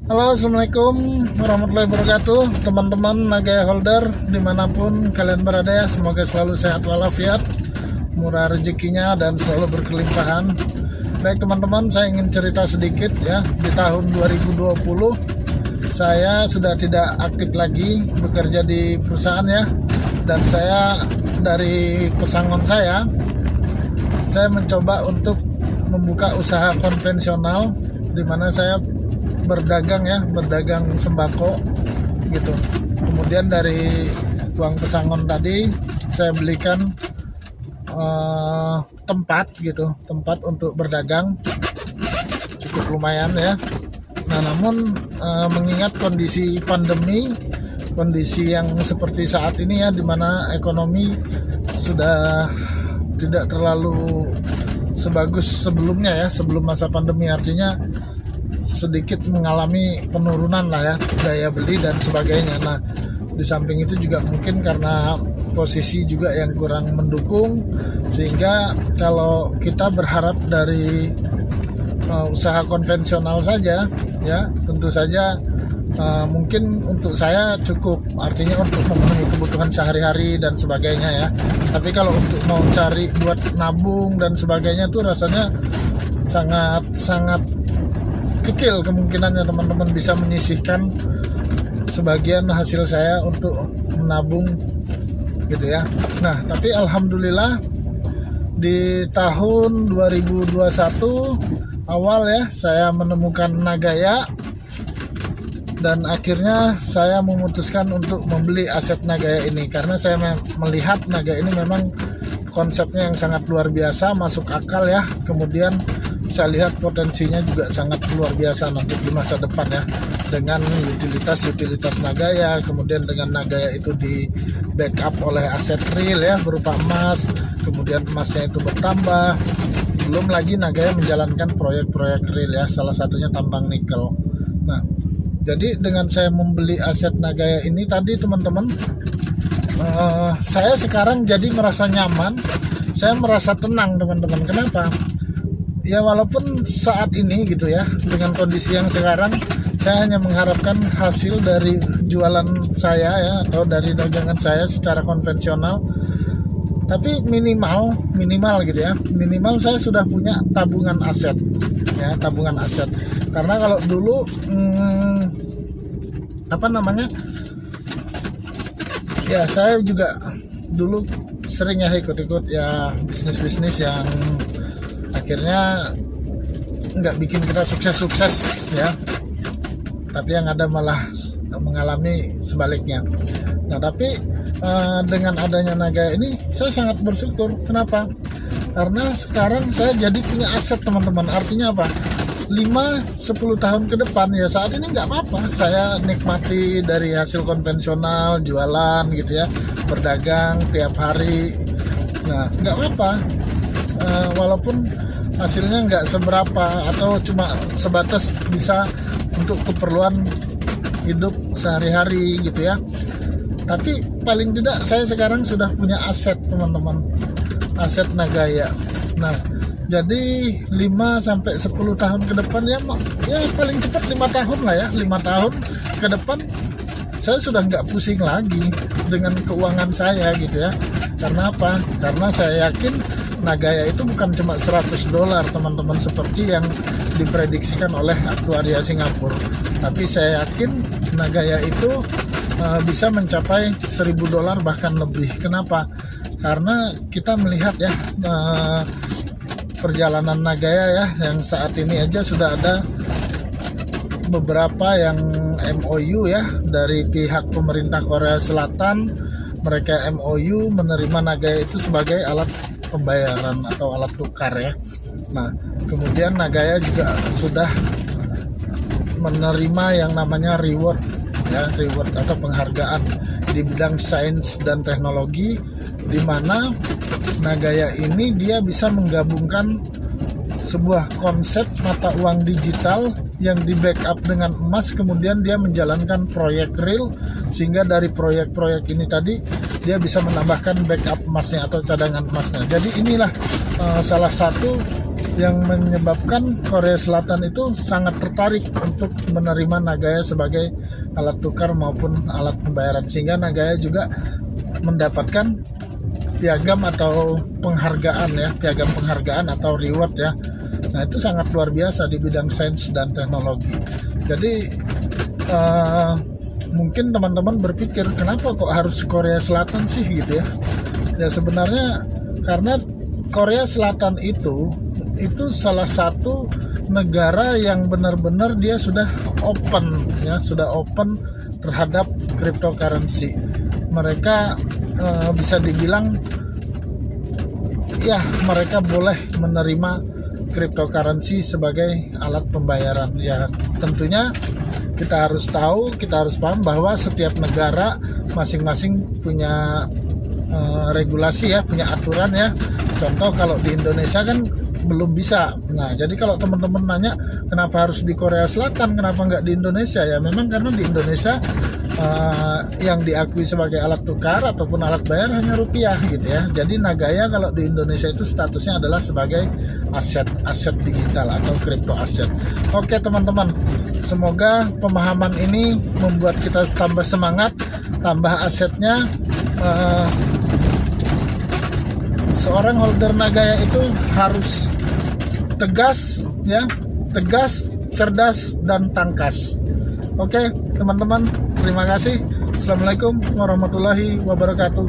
Halo, assalamualaikum warahmatullahi wabarakatuh, teman-teman Nagaya Holder dimanapun kalian berada ya. Semoga selalu sehat walafiat, murah rezekinya dan selalu berkelimpahan. Baik teman-teman, saya ingin cerita sedikit ya. Di tahun 2020 saya sudah tidak aktif lagi bekerja di perusahaan ya. Dan saya dari pesangon saya mencoba untuk membuka usaha konvensional di mana saya berdagang sembako gitu. Kemudian dari uang pesangon tadi saya belikan tempat untuk berdagang, cukup lumayan ya. Nah, namun mengingat kondisi pandemi, kondisi yang seperti saat ini ya, dimana ekonomi sudah tidak terlalu sebagus sebelumnya ya, sebelum masa pandemi, artinya sedikit mengalami penurunan lah ya, daya beli dan sebagainya. Nah, di samping itu juga mungkin karena posisi juga yang kurang mendukung, sehingga kalau kita berharap dari usaha konvensional saja ya, tentu saja mungkin untuk saya cukup, artinya untuk memenuhi kebutuhan sehari-hari dan sebagainya ya. Tapi kalau untuk mau cari buat nabung dan sebagainya tuh rasanya sangat kecil kemungkinannya teman-teman bisa menyisihkan sebagian hasil saya untuk menabung gitu ya. Nah, tapi alhamdulillah di tahun 2021 awal ya, saya menemukan Nagaya dan akhirnya saya memutuskan untuk membeli aset Nagaya ini karena saya melihat Nagaya ini memang konsepnya yang sangat luar biasa, masuk akal ya. Kemudian saya lihat potensinya juga sangat luar biasa nanti di masa depan ya, dengan utilitas Nagaya. Kemudian dengan Nagaya itu di backup oleh aset real ya, berupa emas, kemudian emasnya itu bertambah. Belum lagi Nagaya menjalankan proyek-proyek real ya, salah satunya tambang nikel. Nah, jadi dengan saya membeli aset Nagaya ini tadi teman-teman, saya sekarang jadi merasa nyaman, saya merasa tenang teman-teman. Kenapa? Ya walaupun saat ini gitu ya, dengan kondisi yang sekarang, saya hanya mengharapkan hasil dari jualan saya ya, atau dari dagangan saya secara konvensional. Tapi minimal gitu ya, minimal saya sudah punya tabungan aset ya, tabungan aset. Karena kalau dulu ya saya juga dulu sering ya ikut-ikut ya bisnis-bisnis yang akhirnya nggak bikin kita sukses ya, tapi yang ada malah mengalami sebaliknya. Nah, tapi dengan adanya Nagaya ini saya sangat bersyukur. Kenapa? Karena sekarang saya jadi punya aset teman-teman. Artinya apa? 5-10 tahun ke depan ya, saat ini nggak apa-apa saya nikmati dari hasil konvensional, jualan gitu ya, berdagang tiap hari. Nah, nggak apa-apa, walaupun hasilnya nggak seberapa atau cuma sebatas bisa untuk keperluan hidup sehari-hari gitu ya, tapi paling tidak saya sekarang sudah punya aset teman-teman, aset Nagaya. Nah, jadi 5-10 tahun ke depan ya paling cepat 5 tahun lah ya, 5 tahun ke depan saya sudah nggak pusing lagi dengan keuangan saya gitu ya. Karena apa? Karena saya yakin Nagaya itu bukan cuma $100 teman-teman seperti yang diprediksikan oleh aktuaria Singapura, tapi saya yakin Nagaya itu bisa mencapai $1.000 bahkan lebih. Kenapa? Karena kita melihat ya perjalanan Nagaya ya, yang saat ini aja sudah ada beberapa yang MOU ya dari pihak pemerintah Korea Selatan. Mereka MOU menerima Nagaya itu sebagai alat pembayaran atau alat tukar ya. Nah, kemudian Nagaya juga sudah menerima yang namanya reward atau penghargaan di bidang sains dan teknologi, di mana Nagaya ini dia bisa menggabungkan sebuah konsep mata uang digital yang di backup dengan emas, kemudian dia menjalankan proyek real, sehingga dari proyek-proyek ini tadi dia bisa menambahkan backup emasnya atau cadangan emasnya. Jadi inilah salah satu yang menyebabkan Korea Selatan itu sangat tertarik untuk menerima Nagaya sebagai alat tukar maupun alat pembayaran, sehingga Nagaya juga mendapatkan piagam atau penghargaan ya, piagam penghargaan atau reward ya. Nah, itu sangat luar biasa di bidang sains dan teknologi. Jadi mungkin teman-teman berpikir kenapa kok harus Korea Selatan sih gitu ya. Ya sebenarnya karena Korea Selatan itu salah satu negara yang benar-benar dia sudah open ya, sudah open terhadap cryptocurrency. Mereka bisa dibilang ya mereka boleh menerima cryptocurrency sebagai alat pembayaran. Ya tentunya kita harus tahu, kita harus paham bahwa setiap negara masing-masing punya regulasi ya, punya aturan ya. Contoh kalau di Indonesia kan belum bisa. Nah, jadi kalau teman-teman nanya kenapa harus di Korea Selatan, kenapa nggak di Indonesia, ya memang karena di Indonesia yang diakui sebagai alat tukar ataupun alat bayar hanya rupiah gitu ya. Jadi Nagaya kalau di Indonesia itu statusnya adalah sebagai aset digital atau crypto aset. Oke teman-teman, semoga pemahaman ini membuat kita tambah semangat, tambah asetnya. Seorang holder Nagaya itu harus tegas ya, tegas, cerdas dan tangkas. Oke teman-teman, terima kasih. Assalamualaikum warahmatullahi wabarakatuh.